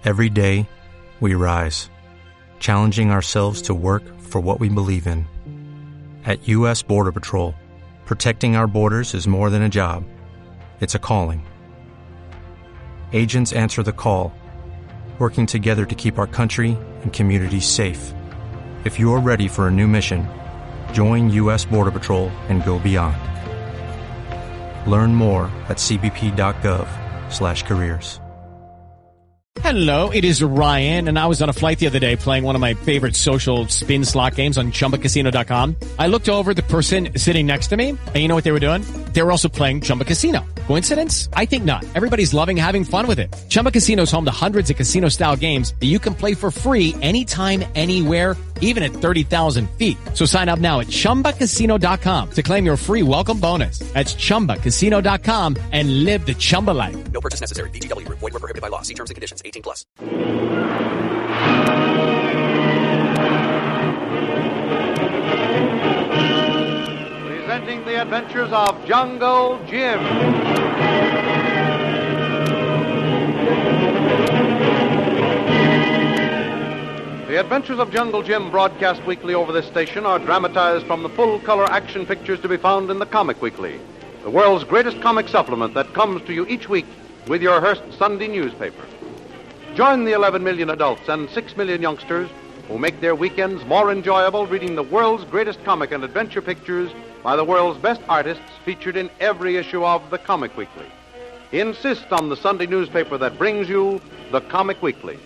Every day, we rise, challenging ourselves to work for what we believe in. At U.S. Border Patrol, protecting our borders is more than a job. It's a calling. Agents answer the call, working together to keep our country and communities safe. If you are ready for a new mission, join U.S. Border Patrol and go beyond. Learn more at cbp.gov/careers. Hello, it is Ryan, and I was on a flight the other day playing one of my favorite social spin slot games on ChumbaCasino.com. I looked over at the person sitting next to me, and you know what they were doing? They were also playing Chumba Casino. Coincidence? I think not. Everybody's loving having fun with it. Chumba Casino is home to hundreds of casino-style games that you can play for free anytime, anywhere, even at 30,000 feet. So sign up now at ChumbaCasino.com to claim your free welcome bonus. That's ChumbaCasino.com and live the Chumba life. No purchase necessary. VGW. Void where prohibited by law. See terms and conditions. 18+. Presenting the adventures of Jungle Jim. The Adventures of Jungle Jim, broadcast weekly over this station, are dramatized from the full-color action pictures to be found in the Comic Weekly, the world's greatest comic supplement that comes to you each week with your Hearst Sunday newspaper. Join the 11 million adults and 6 million youngsters who make their weekends more enjoyable reading the world's greatest comic and adventure pictures by the world's best artists featured in every issue of the Comic Weekly. Insist on the Sunday newspaper that brings you the Comic Weekly.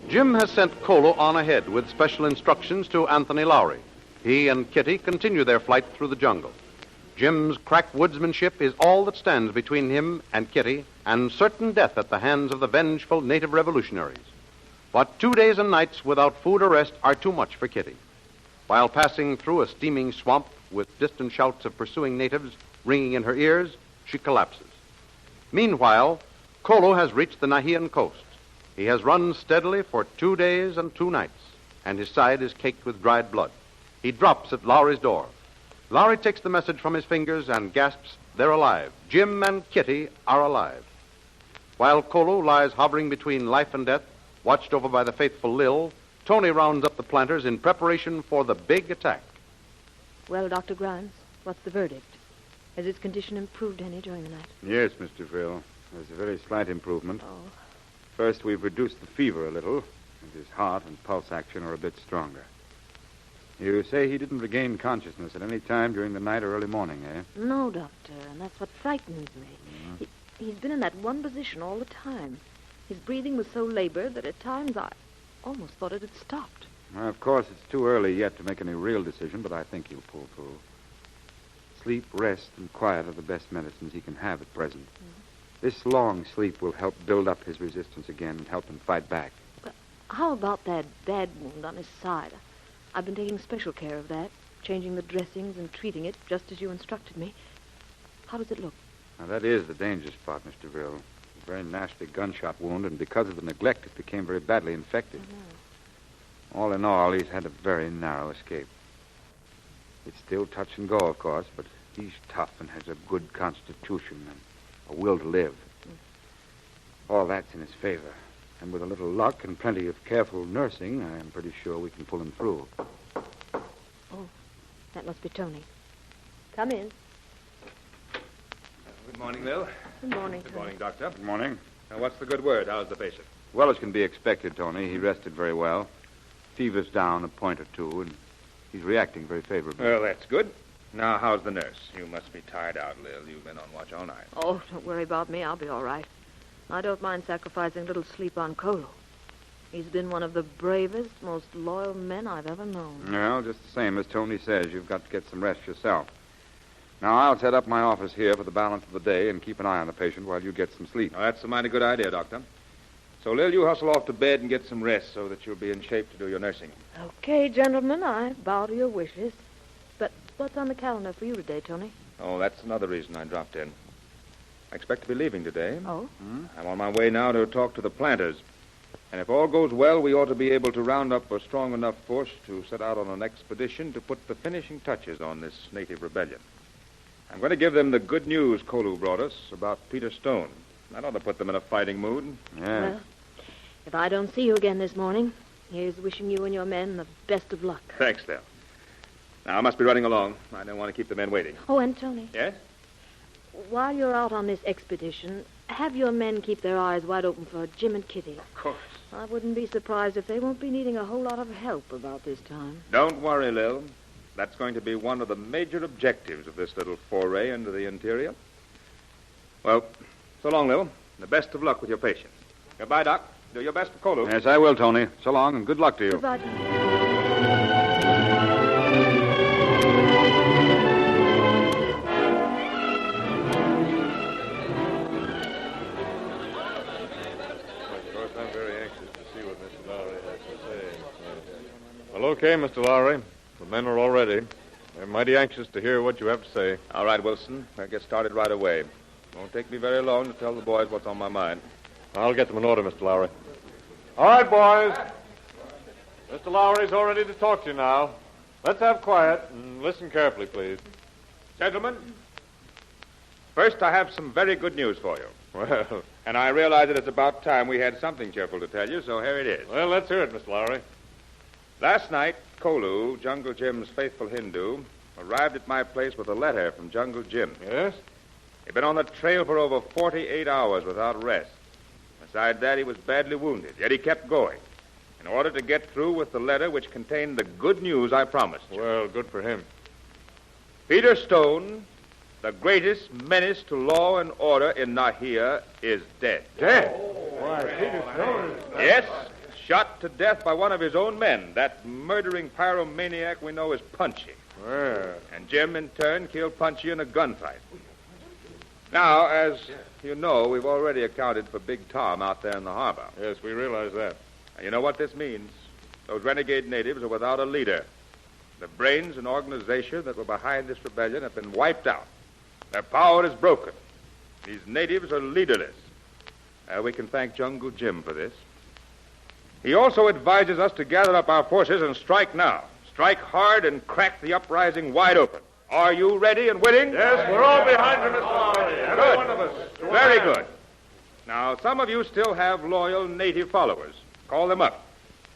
Jim has sent Kolu on ahead with special instructions to Anthony Lowry. He and Kitty continue their flight through the jungle. Jim's crack woodsmanship is all that stands between him and Kitty and certain death at the hands of the vengeful native revolutionaries. But 2 days and nights without food or rest are too much for Kitty. While passing through a steaming swamp with distant shouts of pursuing natives ringing in her ears, she collapses. Meanwhile, Kolu has reached the Nahian coast. He has run steadily for 2 days and 2 nights, and his side is caked with dried blood. He drops at Lowry's door. Lowry takes the message from his fingers and gasps, "They're alive. Jim and Kitty are alive." While Kolu lies hovering between life and death, watched over by the faithful Lil, Tony rounds up the planters in preparation for the big attack. Well, Dr. Grimes, what's the verdict? Has his condition improved any during the night? Yes, Mr. Frill. There's a very slight improvement. Oh. First, we've reduced the fever a little, and his heart and pulse action are a bit stronger. You say he didn't regain consciousness at any time during the night or early morning, eh? No, Doctor, and that's what frightens me. He's been in that one position all the time. His breathing was so labored that at times I almost thought it had stopped. Well, of course, it's too early yet to make any real decision, but I think he'll pull through. Sleep, rest, and quiet are the best medicines he can have at present. This long sleep will help build up his resistance again and help him fight back. But how about that bad wound on his side? I've been taking special care of that, changing the dressings and treating it just as you instructed me. How does it look? Now, that is the danger spot, Mr. Brill. A very nasty gunshot wound, and because of the neglect, it became very badly infected. All in all, he's had a very narrow escape. It's still touch and go, of course, but he's tough and has a good constitution and a will to live. All that's in his favor. And with a little luck and plenty of careful nursing, I'm pretty sure we can pull him through. Oh, that must be Tony. Come in. Good morning, Lil. Good morning, Good Tony. morning, Doctor. Good morning. Now, what's the good word? How's the patient? Well as can be expected, Tony. He rested very well. Fever's down a point or two, and he's reacting very favorably. Well, that's good. Now, how's the nurse? You must be tired out, Lil. You've been on watch all night. Oh, don't worry about me. I'll be all right. I don't mind sacrificing a little sleep on Kolu. He's been one of the bravest, most loyal men I've ever known. Well, just the same as Tony says, you've got to get some rest yourself. Now, I'll set up my office here for the balance of the day and keep an eye on the patient while you get some sleep. Now, that's a mighty good idea, Doctor. So, Lil, you hustle off to bed and get some rest so that you'll be in shape to do your nursing. Okay, gentlemen, I bow to your wishes. But what's on the calendar for you today, Tony? Oh, that's another reason I dropped in. I expect to be leaving today. Oh? I'm on my way now to talk to the planters. And if all goes well, we ought to be able to round up a strong enough force to set out on an expedition to put the finishing touches on this native rebellion. I'm going to give them the good news Kolu brought us about Peter Stone. That ought to put them in a fighting mood. Yeah. Well, if I don't see you again this morning, here's wishing you and your men the best of luck. Thanks, Del. Now, I must be running along. I don't want to keep the men waiting. Oh, and Tony, Yes? while you're out on this expedition, have your men keep their eyes wide open for Jim and Kitty. Of course. I wouldn't be surprised if they won't be needing a whole lot of help about this time. Don't worry, Lil. That's going to be one of the major objectives of this little foray into the interior. Well, so long, Lil. The best of luck with your patients. Goodbye, Doc. Do your best for Kolu. Yes, I will, Tony. So long, and good luck to you. Goodbye, Tony. Of course, I'm very anxious to see what Mr. Lowry has to say. Well, okay, Mr. Lowry. The men are all ready. They're mighty anxious to hear what you have to say. All right, Wilson. I'll get started right away. Won't take me very long to tell the boys what's on my mind. I'll get them in order, Mr. Lowry. All right, boys. Mr. Lowry's all ready to talk to you now. Let's have quiet and listen carefully, please. Gentlemen, first I have some very good news for you. Well, And I realize that it's about time we had something cheerful to tell you, so here it is. let's hear it, Mr. Lowry. Last night, Kolu, Jungle Jim's faithful Hindu, arrived at my place with a letter from Jungle Jim. Yes? He'd been on the trail for over 48 hours without rest. Besides that, he was badly wounded, yet he kept going in order to get through with the letter which contained the good news I promised you. Well, good for him. Peter Stone, the greatest menace to law and order in Nahia, is dead. Dead? Why, Peter Stone is... Yes, shot to death by one of his own men, that murdering pyromaniac we know as Punchy. Well, And Jim, in turn, killed Punchy in a gunfight. Now, as you know, we've already accounted for Big Tom out there in the harbor. yes, we realize that. Now, you know what this means? Those renegade natives are without a leader. The brains and organization that were behind this rebellion have been wiped out. Their power is broken. These natives are leaderless. We can thank Jungle Jim for this. He also advises us to gather up our forces and strike now. Strike hard and crack the uprising wide open. Are you ready and willing? Yes, we're all behind you, Mr. Lowry. Every Good. one of us. Very good. Now, some of you still have loyal native followers. Call them up.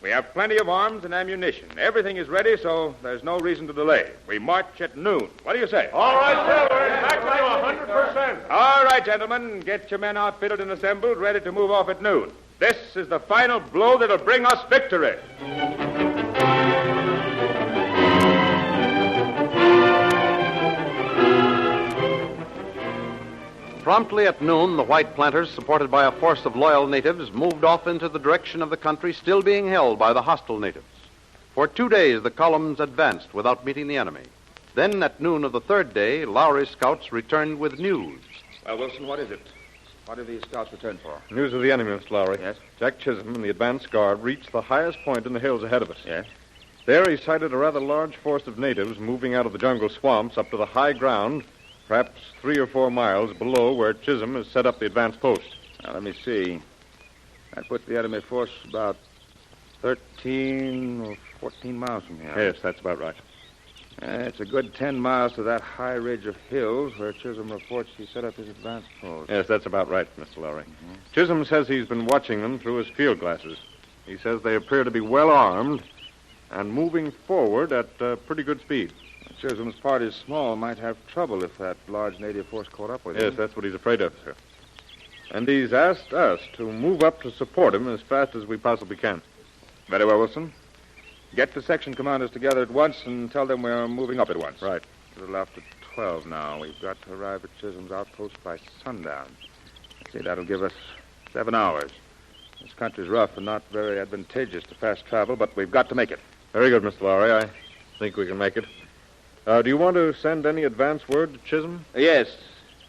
We have plenty of arms and ammunition. Everything is ready, so there's no reason to delay. We march at noon. What do you say? All right, sir. We're exactly 100%. All right, gentlemen. Get your men outfitted and assembled, ready to move off at noon. This is the final blow that'll bring us victory. Promptly at noon, the white planters, supported by a force of loyal natives, moved off into the direction of the country still being held by the hostile natives. For 2 days, the columns advanced without meeting the enemy. Then, at noon of the third day, Lowry's scouts returned with news. Well, Wilson, what is it? What have these scouts returned for? News of the enemy, Mr. Lowry. Yes? Jack Chisholm and the advance guard reached the highest point in the hills ahead of us. Yes? There he sighted a rather large force of natives moving out of the jungle swamps up to the high ground, perhaps 3 or 4 miles below where Chisholm has set up the advance post. Now, let me see. That puts the enemy force about 13 or 14 miles from here. Yes, that's about right. It's a good 10 miles to that high ridge of hills where Chisholm reports he set up his advance post. Yes, that's about right, Mr. Lowry. Chisholm says he's been watching them through his field glasses. He says they appear to be well armed and moving forward at pretty good speed. Chisholm's party is small, might have trouble if that large native force caught up with him. Yes, that's what he's afraid of, sir. And he's asked us to move up to support him as fast as we possibly can. Very well, Wilson. Get the section commanders together at once and tell them we're moving up at once. Right. A little after 12 now. We've got to arrive at Chisholm's outpost by sundown. See, that'll give us 7 hours. This country's rough and not very advantageous to fast travel, but we've got to make it. Very good, Mr. Lowry. I think we can make it. Do you want to send any advance word to Chisholm? Yes.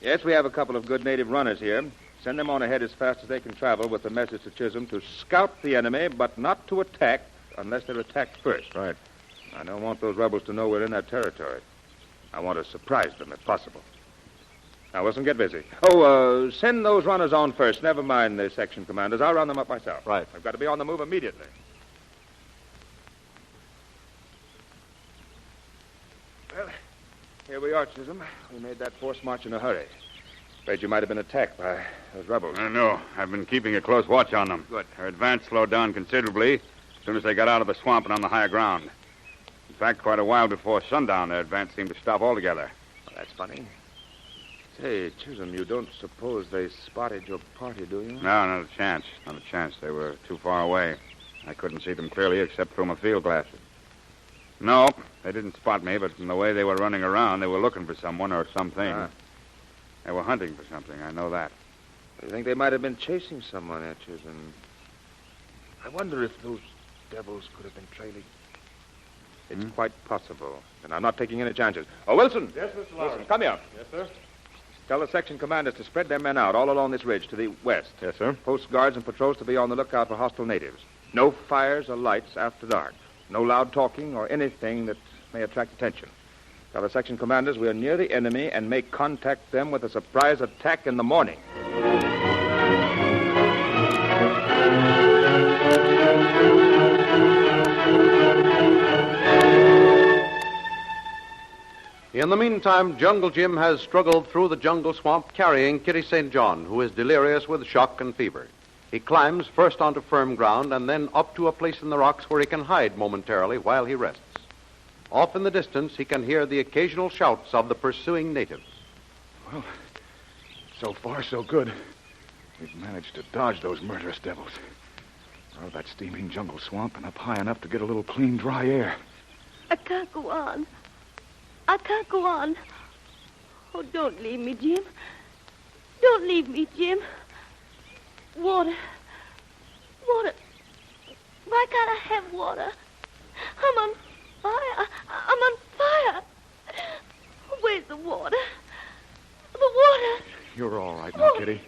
Yes, we have a couple of good native runners here. Send them on ahead as fast as they can travel with the message to Chisholm to scout the enemy, but not to attack unless they're attacked first. Right. I don't want those rebels to know we're in that territory. I want to surprise them if possible. Now, Wilson, get busy. Oh, send those runners on first. Never mind the section commanders. I'll round them up myself. Right. I've got to be on the move immediately. Well, Here we are, Chisholm. We made that forced march in a hurry. Afraid you might have been attacked by those rebels. No. I've been keeping a close watch on them. Good. Their advance slowed down considerably as soon as they got out of the swamp and on the higher ground. In fact, quite a while before sundown, their advance seemed to stop altogether. Well, that's funny. Say, Chisholm, you don't suppose they spotted your party, do you? No, not a chance. Not a chance. They were too far away. I couldn't see them clearly except through my field glasses. No, they didn't spot me, but from the way they were running around, they were looking for someone or something. They were hunting for something, I know that. You think they might have been chasing someone at Chisholm? I wonder if those devils could have been trailing. It's quite possible, and I'm not taking any chances. Oh, Wilson! Yes, Mr. Lowry. Wilson, come here. Yes, sir? Tell the section commanders to spread their men out all along this ridge to the west. Yes, sir. Post guards and patrols to be on the lookout for hostile natives. No fires or lights after dark. No loud talking or anything that may attract attention. Tell the section commanders we are near the enemy and may contact them with a surprise attack in the morning. In the meantime, Jungle Jim has struggled through the jungle swamp carrying Kitty St. John, who is delirious with shock and fever. He climbs first onto firm ground and then up to a place in the rocks where he can hide momentarily while he rests. Off in the distance, he can hear the occasional shouts of the pursuing natives. Well, so far, so good. We've managed to dodge those murderous devils. Out of that steaming jungle swamp and up high enough to get a little clean, dry air. I can't go on. I can't go on. Oh, don't leave me, Jim. Don't leave me, Jim. Water. Water. Why can't I have water? I'm on fire. I'm on fire. Where's the water? The water. You're all right now, Kitty.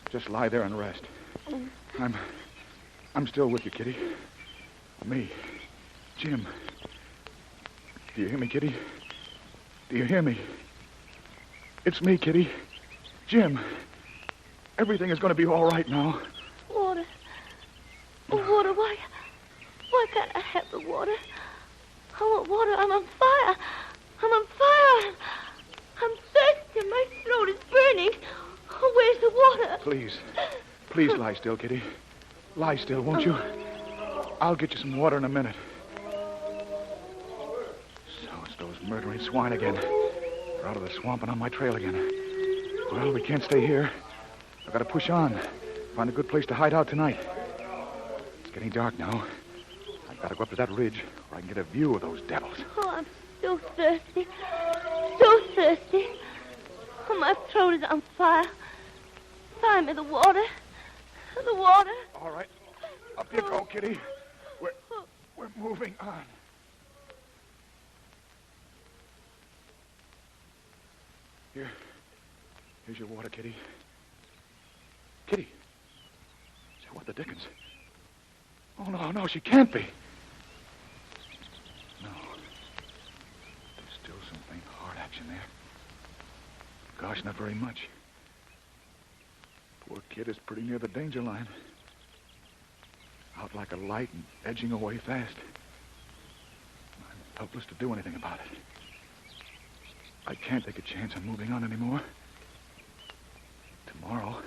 Just lie there and rest. I'm still with you, Kitty. Me. Jim. Do you hear me, Kitty? Do you hear me? It's me, Kitty. Jim. Everything is going to be all right now. Water. Oh, water. Why can't I have the water? I want water. I'm on fire. I'm on fire. I'm thirsty. My throat is burning. Oh, where's the water? Please lie still, Kitty. Lie still, won't you? I'll get you some water in a minute. So it's those murdering swine again. They're out of the swamp and on my trail again. Well, we can't stay here. I've got to push on. Find a good place to hide out tonight. It's getting dark now. I've got to go up to that ridge where I can get a view of those devils. Oh, I'm so thirsty. So thirsty. Oh, my throat is on fire. Find me the water. The water. All right. Up you go, Kitty. We're moving on. Here's your water, Kitty. Kitty. Say, what the dickens? Oh, no, she can't be. No. There's still some faint heart action there. Gosh, not very much. Poor kid is pretty near the danger line. Out like a light and edging away fast. I'm helpless to do anything about it. I can't take a chance on moving on anymore. Tomorrow,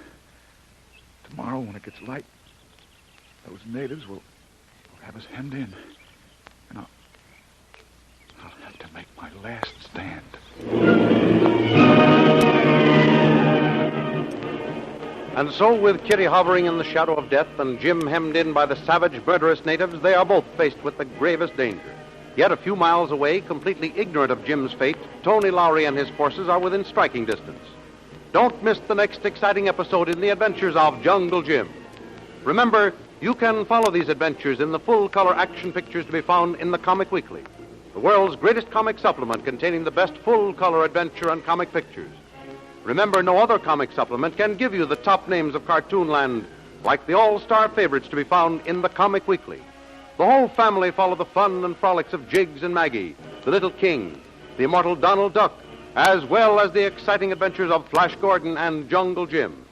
when it gets light, those natives will have us hemmed in. And I'll have to make my last stand. And so, with Kitty hovering in the shadow of death and Jim hemmed in by the savage, murderous natives, they are both faced with the gravest danger. Yet a few miles away, completely ignorant of Jim's fate, Tony Lowry and his forces are within striking distance. Don't miss the next exciting episode in the adventures of Jungle Jim. Remember, you can follow these adventures in the full-color action pictures to be found in the Comic Weekly, the world's greatest comic supplement containing the best full-color adventure and comic pictures. Remember, no other comic supplement can give you the top names of Cartoonland like the all-star favorites to be found in the Comic Weekly. The whole family follow the fun and frolics of Jiggs and Maggie, the Little King, the immortal Donald Duck, as well as the exciting adventures of Flash Gordon and Jungle Jim.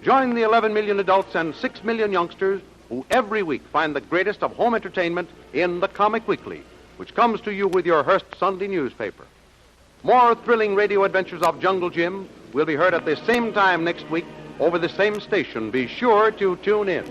Join the 11 million adults and 6 million youngsters who every week find the greatest of home entertainment in the Comic Weekly, which comes to you with your Hearst Sunday newspaper. More thrilling radio adventures of Jungle Jim will be heard at the same time next week over the same station. Be sure to tune in.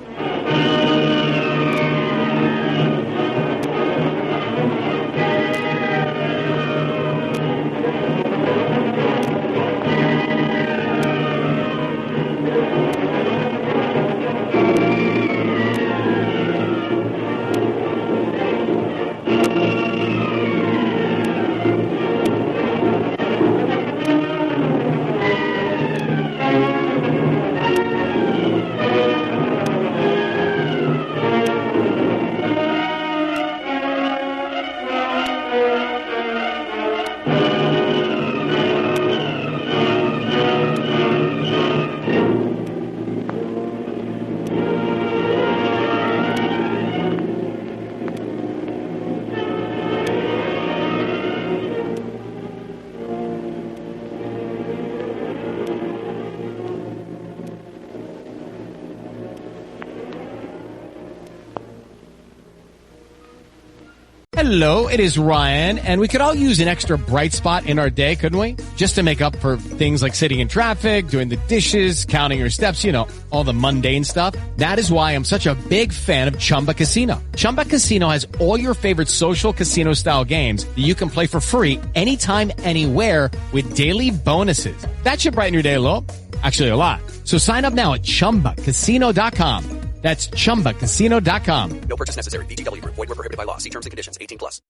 Hello, it is Ryan, and we could all use an extra bright spot in our day, couldn't we? Just to make up for things like sitting in traffic, doing the dishes, counting your steps, all the mundane stuff. That is why I'm such a big fan of Chumba Casino. Chumba Casino has all your favorite social casino-style games that you can play for free anytime, anywhere with daily bonuses. That should brighten your day a little. Actually, a lot. So sign up now at ChumbaCasino.com. That's ChumbaCasino.com. No purchase necessary. VGW Group. Void where prohibited by law. See terms and conditions. 18+.